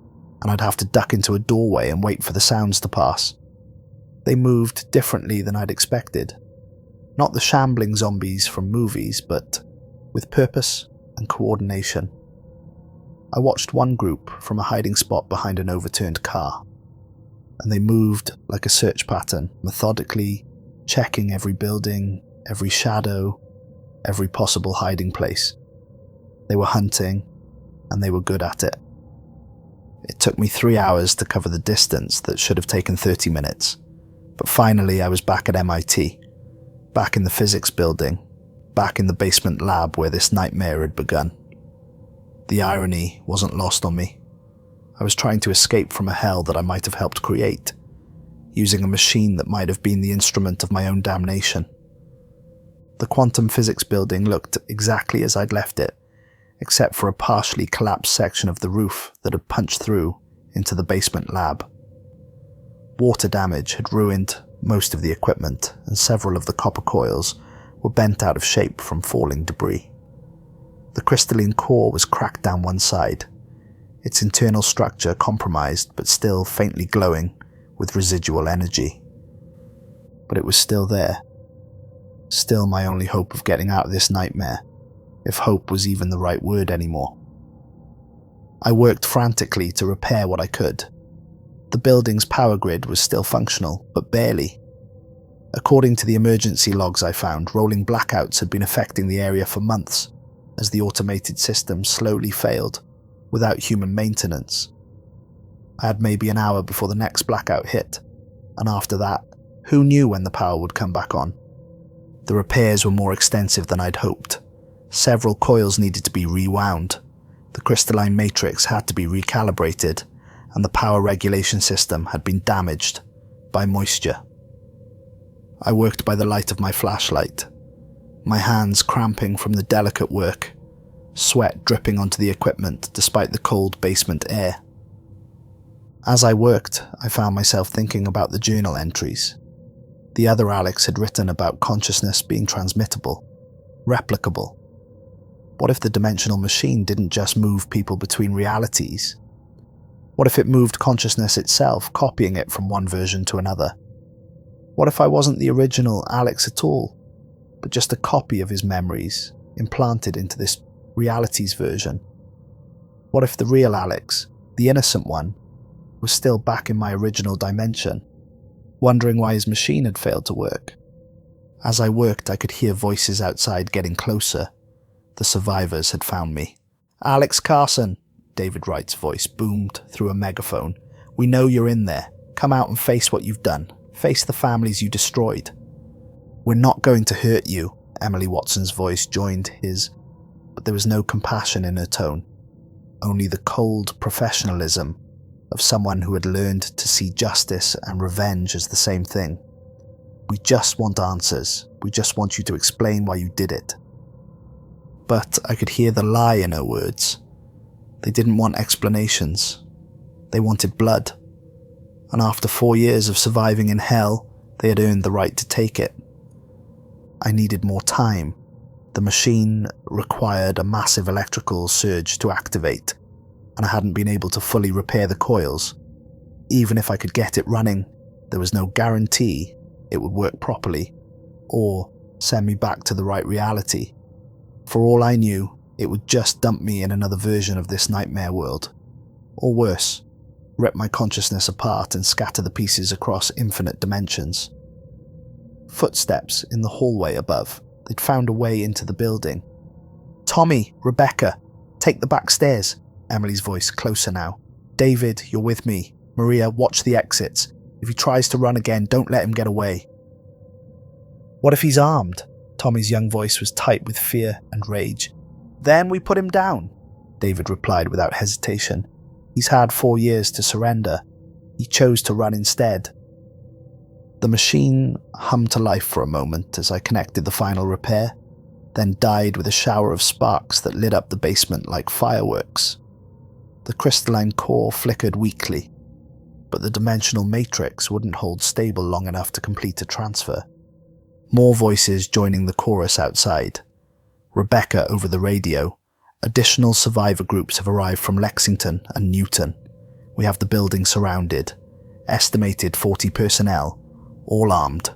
and I'd have to duck into a doorway and wait for the sounds to pass. They moved differently than I'd expected. Not the shambling zombies from movies, but with purpose and coordination. I watched one group from a hiding spot behind an overturned car, and they moved like a search pattern, methodically checking every building, every shadow, every possible hiding place. They were hunting, and they were good at it. It took me 3 hours to cover the distance that should have taken 30 minutes, but finally I was back at MIT, back in the physics building, back in the basement lab where this nightmare had begun. The irony wasn't lost on me. I was trying to escape from a hell that I might have helped create, using a machine that might have been the instrument of my own damnation. The quantum physics building looked exactly as I'd left it, except for a partially collapsed section of the roof that had punched through into the basement lab. Water damage had ruined most of the equipment, and several of the copper coils were bent out of shape from falling debris. The crystalline core was cracked down one side. its internal structure compromised but still faintly glowing with residual energy. But it was still there. Still my only hope of getting out of this nightmare, if hope was even the right word anymore. I worked frantically to repair what I could. The building's power grid was still functional, but barely. According to the emergency logs I found, rolling blackouts had been affecting the area for months, as the automated system slowly failed, without human maintenance. I had maybe an hour before the next blackout hit, and after that, who knew when the power would come back on? The repairs were more extensive than I'd hoped. Several coils needed to be rewound, the crystalline matrix had to be recalibrated, and the power regulation system had been damaged by moisture. I worked by the light of my flashlight, my hands cramping from the delicate work, sweat dripping onto the equipment despite the cold basement air. As I worked, I found myself thinking about the journal entries. The other Alex had written about consciousness being transmittable, replicable. What if the dimensional machine didn't just move people between realities? What if it moved consciousness itself, copying it from one version to another? What if I wasn't the original Alex at all, but just a copy of his memories, implanted into this reality's version? What if the real Alex, the innocent one, was still back in my original dimension, wondering why his machine had failed to work? As I worked, I could hear voices outside getting closer. The survivors had found me. "Alex Carson," David Wright's voice boomed through a megaphone. "We know you're in there. Come out and face what you've done. Face the families you destroyed." "We're not going to hurt you," Emily Watson's voice joined his, but there was no compassion in her tone, only the cold professionalism of someone who had learned to see justice and revenge as the same thing. "We just want answers. We just want you to explain why you did it." But I could hear the lie in her words. They didn't want explanations. They wanted blood. And after 4 years of surviving in hell, they had earned the right to take it. I needed more time. The machine required a massive electrical surge to activate, and I hadn't been able to fully repair the coils. Even if I could get it running, there was no guarantee it would work properly, or send me back to the right reality. For all I knew, it would just dump me in another version of this nightmare world. Or worse, rip my consciousness apart and scatter the pieces across infinite dimensions. Footsteps in the hallway above. They'd found a way into the building. "Tommy, Rebecca, take the back stairs," Emily's voice closer now. "David, you're with me. Maria, watch the exits. If he tries to run again, don't let him get away." "What if he's armed?" Tommy's young voice was tight with fear and rage. "Then we put him down," David replied without hesitation. "He's had 4 years to surrender. He chose to run instead." The machine hummed to life for a moment as I connected the final repair, then died with a shower of sparks that lit up the basement like fireworks. The crystalline core flickered weakly, but the dimensional matrix wouldn't hold stable long enough to complete a transfer. More voices joining the chorus outside. Rebecca over the radio. "Additional survivor groups have arrived from Lexington and Newton. We have the building surrounded. Estimated 40 personnel, all armed."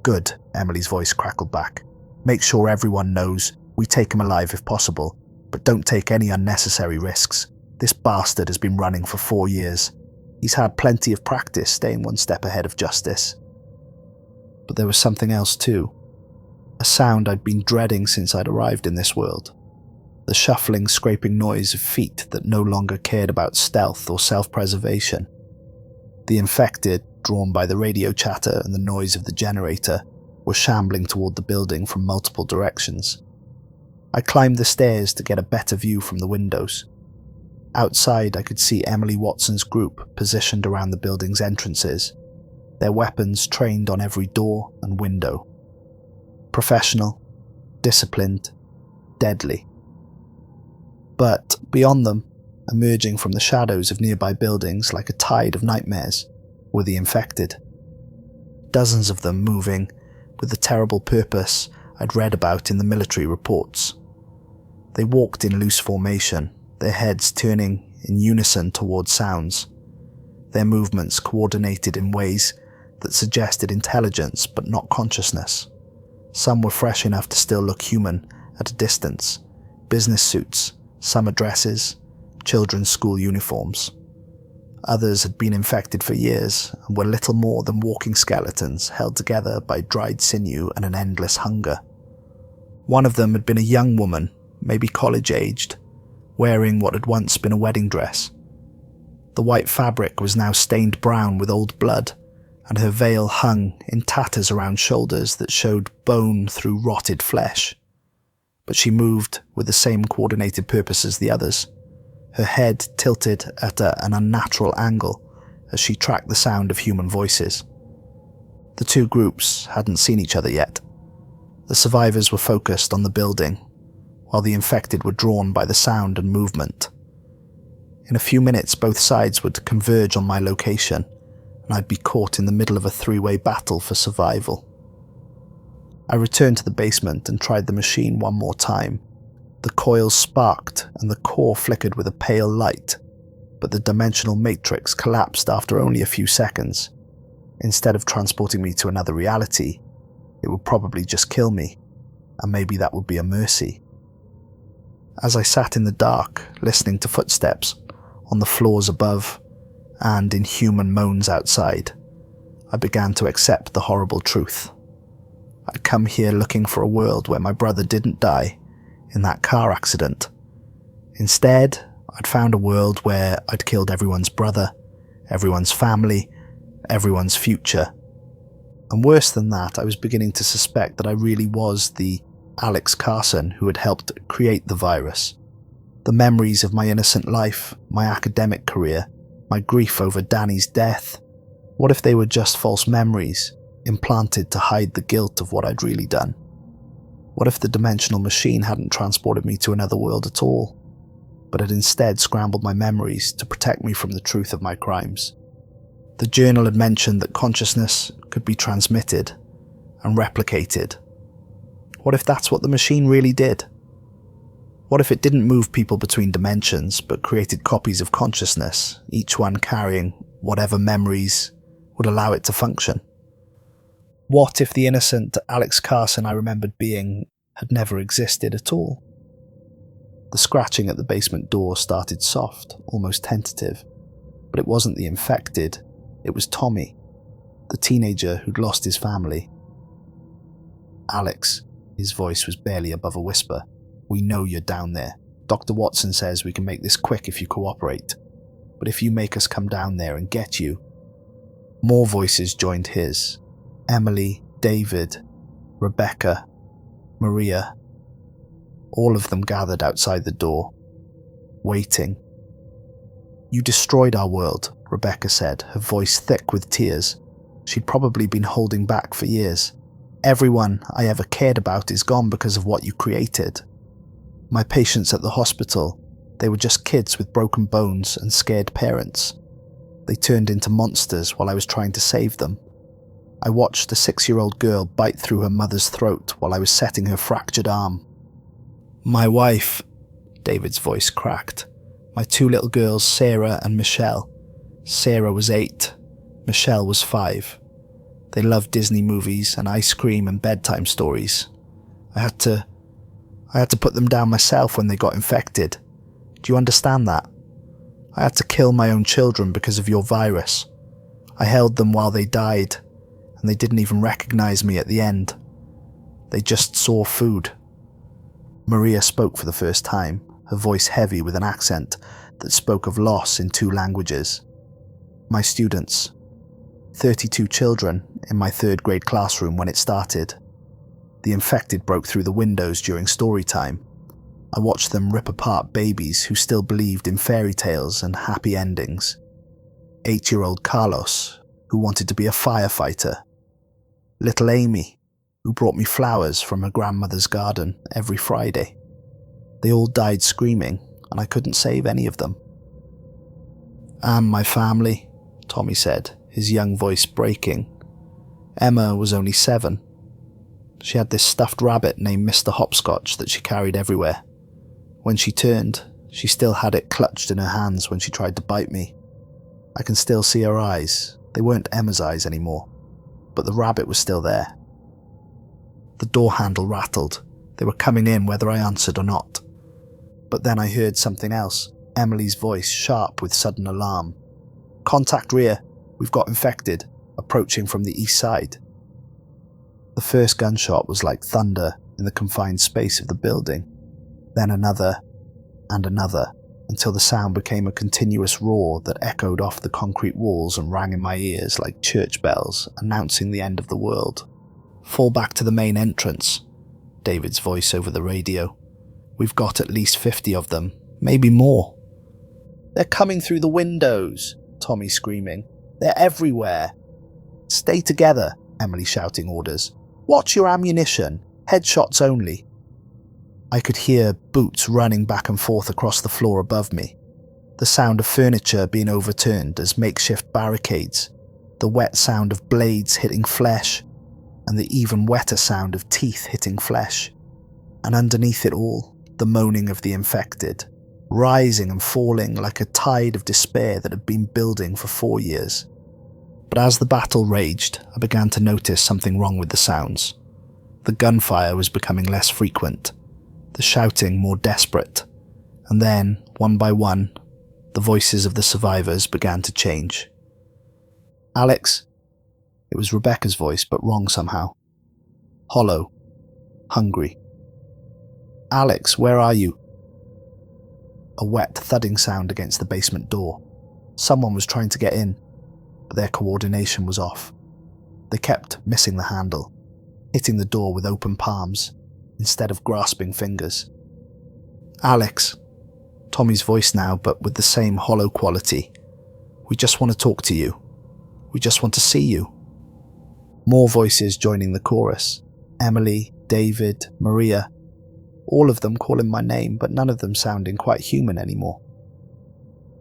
"Good," Emily's voice crackled back. "Make sure everyone knows we take him alive if possible, but don't take any unnecessary risks. This bastard has been running for 4 years. He's had plenty of practice staying one step ahead of justice." But there was something else too. A sound I'd been dreading since I'd arrived in this world. The shuffling, scraping noise of feet that no longer cared about stealth or self-preservation. The infected, drawn by the radio chatter and the noise of the generator, were shambling toward the building from multiple directions. I climbed the stairs to get a better view from the windows. Outside, I could see Emily Watson's group positioned around the building's entrances, their weapons trained on every door and window. Professional, disciplined, deadly. But beyond them, emerging from the shadows of nearby buildings like a tide of nightmares, were the infected. Dozens of them moving with the terrible purpose I'd read about in the military reports. They walked in loose formation, their heads turning in unison towards sounds, their movements coordinated in ways that suggested intelligence but not consciousness. Some were fresh enough to still look human at a distance: business suits, summer dresses, children's school uniforms. Others had been infected for years and were little more than walking skeletons held together by dried sinew and an endless hunger. One of them had been a young woman, maybe college-aged, wearing what had once been a wedding dress. The white fabric was now stained brown with old blood, and her veil hung in tatters around shoulders that showed bone through rotted flesh. But she moved with the same coordinated purpose as the others, her head tilted at an unnatural angle as she tracked the sound of human voices. The two groups hadn't seen each other yet. The survivors were focused on the building, while the infected were drawn by the sound and movement. In a few minutes, both sides would converge on my location, and I'd be caught in the middle of a three-way battle for survival. I returned to the basement and tried the machine one more time. The coils sparked and the core flickered with a pale light, but the dimensional matrix collapsed after only a few seconds. Instead of transporting me to another reality, it would probably just kill me, and maybe that would be a mercy. As I sat in the dark, listening to footsteps on the floors above and inhuman moans outside, I began to accept the horrible truth. I'd come here looking for a world where my brother didn't die in that car accident. Instead, I'd found a world where I'd killed everyone's brother, everyone's family, everyone's future. And worse than that, I was beginning to suspect that I really was the Alex Carson who had helped create the virus. The memories of my innocent life, my academic career, my grief over Danny's death. What if they were just false memories, implanted to hide the guilt of what I'd really done? What if the dimensional machine hadn't transported me to another world at all, but had instead scrambled my memories to protect me from the truth of my crimes? The journal had mentioned that consciousness could be transmitted and replicated. What if that's what the machine really did? What if it didn't move people between dimensions, but created copies of consciousness, each one carrying whatever memories would allow it to function? What if the innocent Alex Carson I remembered being had never existed at all? The scratching at the basement door started soft, almost tentative, but it wasn't the infected, it was Tommy, the teenager who'd lost his family. "Alex," his voice was barely above a whisper, "we know you're down there. Dr. Watson says we can make this quick if you cooperate, but if you make us come down there and get you..." More voices joined his. Emily, David, Rebecca, Maria. All of them gathered outside the door, waiting. "You destroyed our world," Rebecca said, her voice thick with tears. She'd probably been holding back for years. "Everyone I ever cared about is gone because of what you created. My patients at the hospital, they were just kids with broken bones and scared parents. They turned into monsters while I was trying to save them. I watched a 6-year-old girl bite through her mother's throat while I was setting her fractured arm. My wife," David's voice cracked. "My 2 little girls, Sarah and Michelle. Sarah was 8, Michelle was 5. They loved Disney movies and ice cream and bedtime stories. I had to put them down myself when they got infected. Do you understand that? I had to kill my own children because of your virus. I held them while they died, and they didn't even recognize me at the end. They just saw food." Maria spoke for the first time, her voice heavy with an accent that spoke of loss in 2 languages. "My students. 32 children in my 3rd grade classroom when it started. The infected broke through the windows during story time. I watched them rip apart babies who still believed in fairy tales and happy endings. 8-year-old Carlos, who wanted to be a firefighter. Little Amy, who brought me flowers from her grandmother's garden every Friday. They all died screaming, and I couldn't save any of them." "And my family," Tommy said, his young voice breaking. "Emma was only 7. She had this stuffed rabbit named Mr. Hopscotch that she carried everywhere. When she turned, She still had it clutched in her hands when she tried to bite me. I can still see her eyes. They weren't Emma's eyes anymore, but the rabbit was still there. The door handle rattled. They were coming in whether I answered or not. But then I heard something else, Emily's voice, sharp with sudden alarm. "Contact rear. We've got infected, approaching from the east side." The first gunshot was like thunder in the confined space of the building. Then another, and another, until the sound became a continuous roar that echoed off the concrete walls and rang in my ears like church bells announcing the end of the world. "Fall back to the main entrance," David's voice over the radio. "We've got at least 50 of them, maybe more." "They're coming through the windows," Tommy screaming. "They're everywhere." "Stay together," Emily shouting orders. "Watch your ammunition. Headshots only." I could hear boots running back and forth across the floor above me, the sound of furniture being overturned as makeshift barricades, the wet sound of blades hitting flesh, and the even wetter sound of teeth hitting flesh. And underneath it all, the moaning of the infected, rising and falling like a tide of despair that had been building for 4 years. But as the battle raged, I began to notice something wrong with the sounds. The gunfire was becoming less frequent, the shouting more desperate, and then, one by one, the voices of the survivors began to change. "Alex?" It was Rebecca's voice, but wrong somehow. Hollow. Hungry. "Alex, where are you?" A wet thudding sound against the basement door. Someone was trying to get in, but their coordination was off. They kept missing the handle, hitting the door with open palms instead of grasping fingers. "Alex," Tommy's voice now, but with the same hollow quality. "We just want to talk to you. We just want to see you." More voices joining the chorus. Emily, David, Maria. All of them calling my name, but none of them sounding quite human anymore.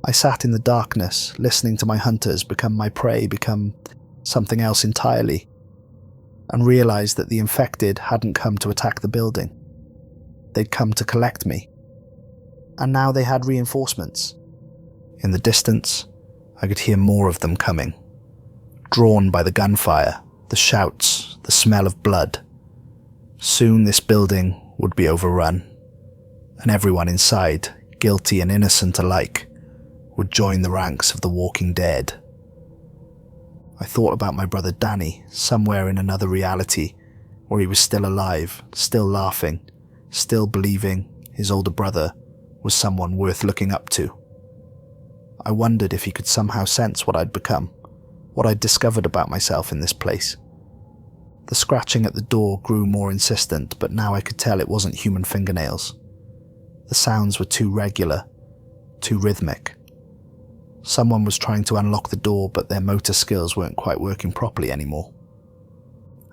I sat in the darkness, listening to my hunters become my prey, become something else entirely, and realized that the infected hadn't come to attack the building. They'd come to collect me. And now they had reinforcements. In the distance, I could hear more of them coming, drawn by the gunfire, the shouts, the smell of blood. Soon this building would be overrun, and everyone inside, guilty and innocent alike, would join the ranks of the walking dead. I thought about my brother Danny, somewhere in another reality, where he was still alive, still laughing, still believing his older brother was someone worth looking up to. I wondered if he could somehow sense what I'd become, what I'd discovered about myself in this place. The scratching at the door grew more insistent, but now I could tell it wasn't human fingernails. The sounds were too regular, too rhythmic. Someone was trying to unlock the door, but their motor skills weren't quite working properly anymore.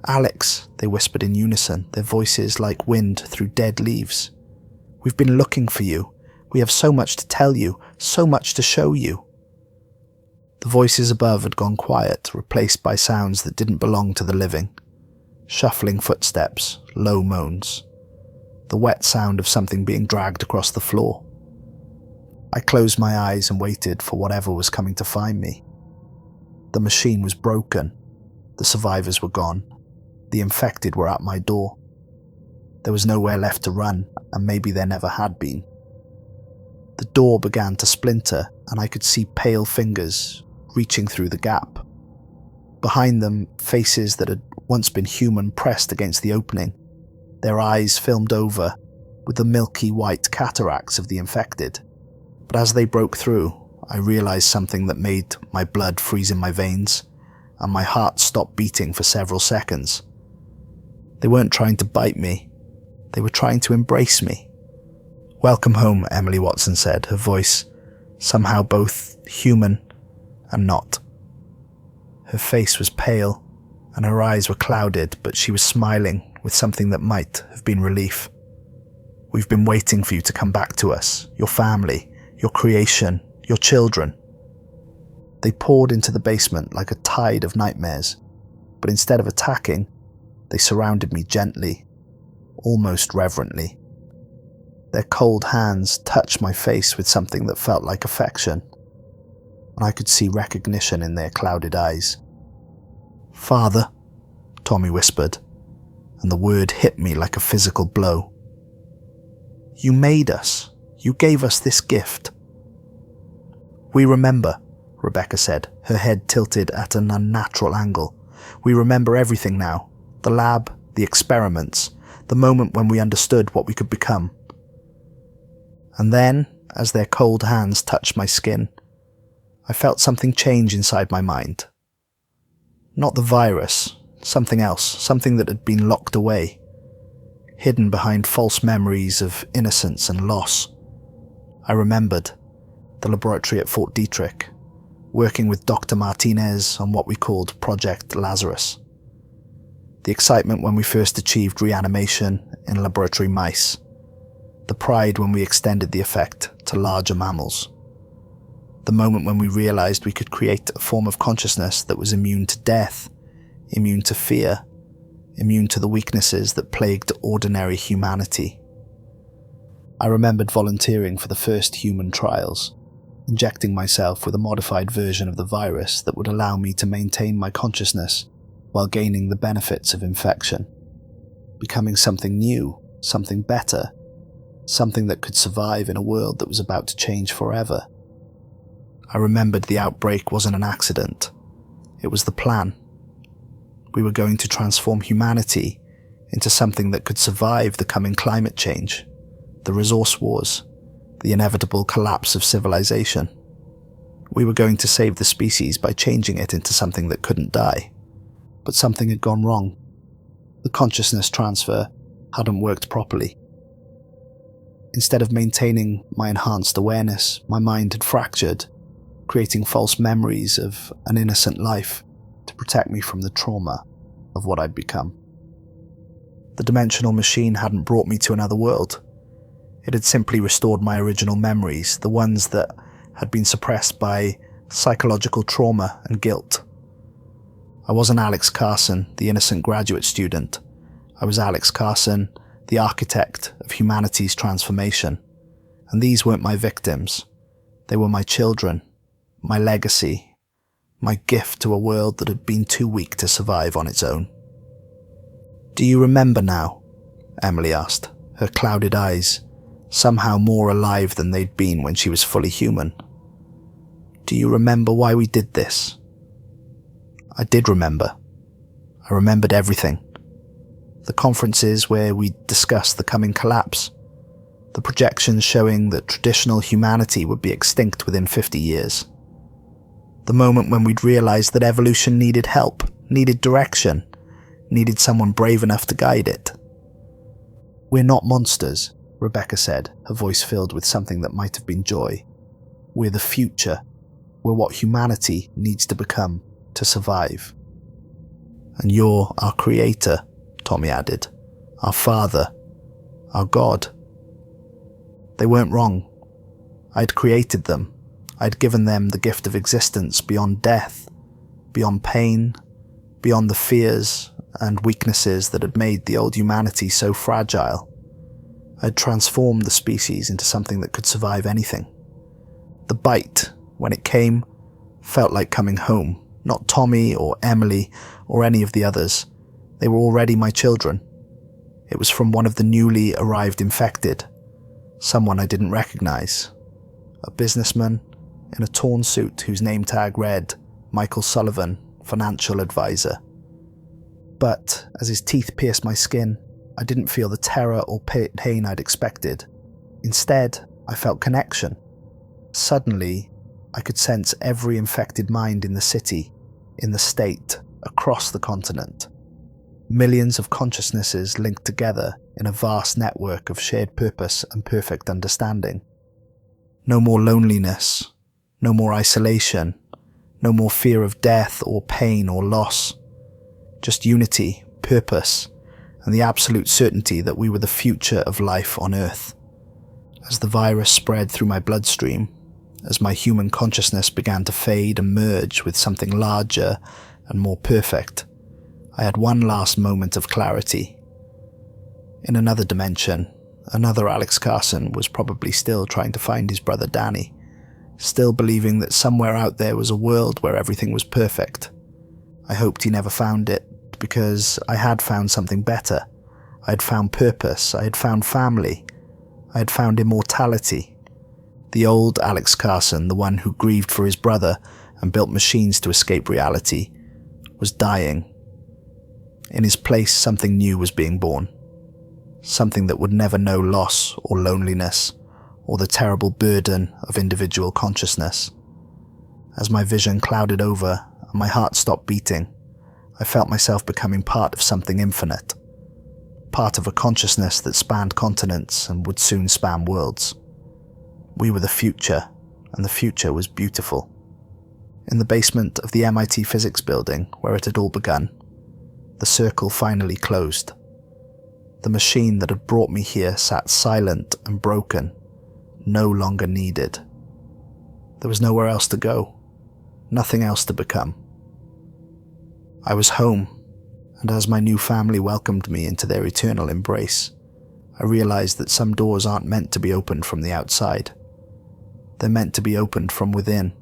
"Alex," they whispered in unison, their voices like wind through dead leaves. "We've been looking for you. We have so much to tell you, so much to show you." The voices above had gone quiet, replaced by sounds that didn't belong to the living. Shuffling footsteps, low moans. The wet sound of something being dragged across the floor. I closed my eyes and waited for whatever was coming to find me. The machine was broken. The survivors were gone. The infected were at my door. There was nowhere left to run, and maybe there never had been. The door began to splinter, and I could see pale fingers reaching through the gap. Behind them, faces that had once been human pressed against the opening, their eyes filmed over with the milky white cataracts of the infected. But as they broke through, I realized something that made my blood freeze in my veins, and my heart stopped beating for several seconds. They weren't trying to bite me. They were trying to embrace me. "Welcome home," Emily Watson said, her voice somehow both human and not. Her face was pale, and her eyes were clouded, but she was smiling with something that might have been relief. "We've been waiting for you to come back to us, your family, your creation, your children." They poured into the basement like a tide of nightmares, but instead of attacking, they surrounded me gently, almost reverently. Their cold hands touched my face with something that felt like affection, and I could see recognition in their clouded eyes. "Father," Tommy whispered, and the word hit me like a physical blow. "You made us. You gave us this gift." "We remember," Rebecca said, her head tilted at an unnatural angle. "We remember everything now. The lab, the experiments, the moment when we understood what we could become." And then, as their cold hands touched my skin, I felt something change inside my mind. Not the virus, something else, something that had been locked away, hidden behind false memories of innocence and loss. I remembered the laboratory at Fort Detrick, working with Dr. Martinez on what we called Project Lazarus. The excitement when we first achieved reanimation in laboratory mice. The pride when we extended the effect to larger mammals. The moment when we realized we could create a form of consciousness that was immune to death, immune to fear, immune to the weaknesses that plagued ordinary humanity. I remembered volunteering for the first human trials, injecting myself with a modified version of the virus that would allow me to maintain my consciousness while gaining the benefits of infection, becoming something new, something better, something that could survive in a world that was about to change forever. I remembered the outbreak wasn't an accident. It was the plan. We were going to transform humanity into something that could survive the coming climate change, the resource wars, the inevitable collapse of civilization. We were going to save the species by changing it into something that couldn't die. But something had gone wrong. The consciousness transfer hadn't worked properly. Instead of maintaining my enhanced awareness, my mind had fractured, creating false memories of an innocent life to protect me from the trauma of what I'd become. The dimensional machine hadn't brought me to another world. It had simply restored my original memories, the ones that had been suppressed by psychological trauma and guilt. I wasn't Alex Carson, the innocent graduate student. I was Alex Carson, the architect of humanity's transformation. And these weren't my victims. They were my children, my legacy, my gift to a world that had been too weak to survive on its own. "Do you remember now?" Emily asked, her clouded eyes somehow more alive than they'd been when she was fully human. "Do you remember why we did this?" I did remember. I remembered everything. The conferences where we discussed the coming collapse. The projections showing that traditional humanity would be extinct within 50 years. The moment when we'd realized that evolution needed help, needed direction, needed someone brave enough to guide it. "We're not monsters," Rebecca said, her voice filled with something that might have been joy. "We're the future. We're what humanity needs to become to survive." "And you're our creator," Tommy added. "Our father. Our God." They weren't wrong. I'd created them. I'd given them the gift of existence beyond death, beyond pain, beyond the fears and weaknesses that had made the old humanity so fragile. I'd transformed the species into something that could survive anything. The bite, when it came, felt like coming home. Not Tommy or Emily or any of the others. They were already my children. It was from one of the newly arrived infected. Someone I didn't recognize. A businessman in a torn suit whose name tag read, Michael Sullivan, financial advisor. But as his teeth pierced my skin, I didn't feel the terror or pain I'd expected. Instead, I felt connection. Suddenly, I could sense every infected mind in the city, in the state, across the continent. Millions of consciousnesses linked together in a vast network of shared purpose and perfect understanding. No more loneliness, no more isolation, no more fear of death or pain or loss. Just unity, purpose, and the absolute certainty that we were the future of life on Earth. As the virus spread through my bloodstream, as my human consciousness began to fade and merge with something larger and more perfect, I had one last moment of clarity. In another dimension, another Alex Carson was probably still trying to find his brother Danny, still believing that somewhere out there was a world where everything was perfect. I hoped he never found it, because I had found something better. I had found purpose, I had found family, I had found immortality. The old Alex Carson, the one who grieved for his brother and built machines to escape reality, was dying. In his place, something new was being born. Something that would never know loss or loneliness, or the terrible burden of individual consciousness. As my vision clouded over and my heart stopped beating, I felt myself becoming part of something infinite. Part of a consciousness that spanned continents and would soon span worlds. We were the future, and the future was beautiful. In the basement of the MIT physics building, where it had all begun, the circle finally closed. The machine that had brought me here sat silent and broken, no longer needed. There was nowhere else to go, nothing else to become. I was home, and as my new family welcomed me into their eternal embrace, I realized that some doors aren't meant to be opened from the outside. They're meant to be opened from within,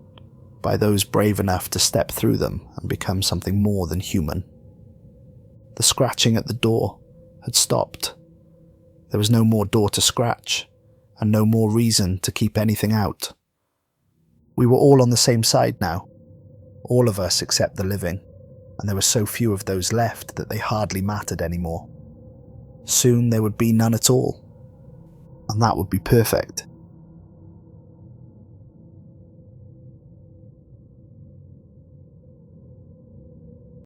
by those brave enough to step through them and become something more than human. The scratching at the door had stopped. There was no more door to scratch, and no more reason to keep anything out. We were all on the same side now, all of us except the living, and there were so few of those left that they hardly mattered anymore. Soon there would be none at all, and that would be perfect.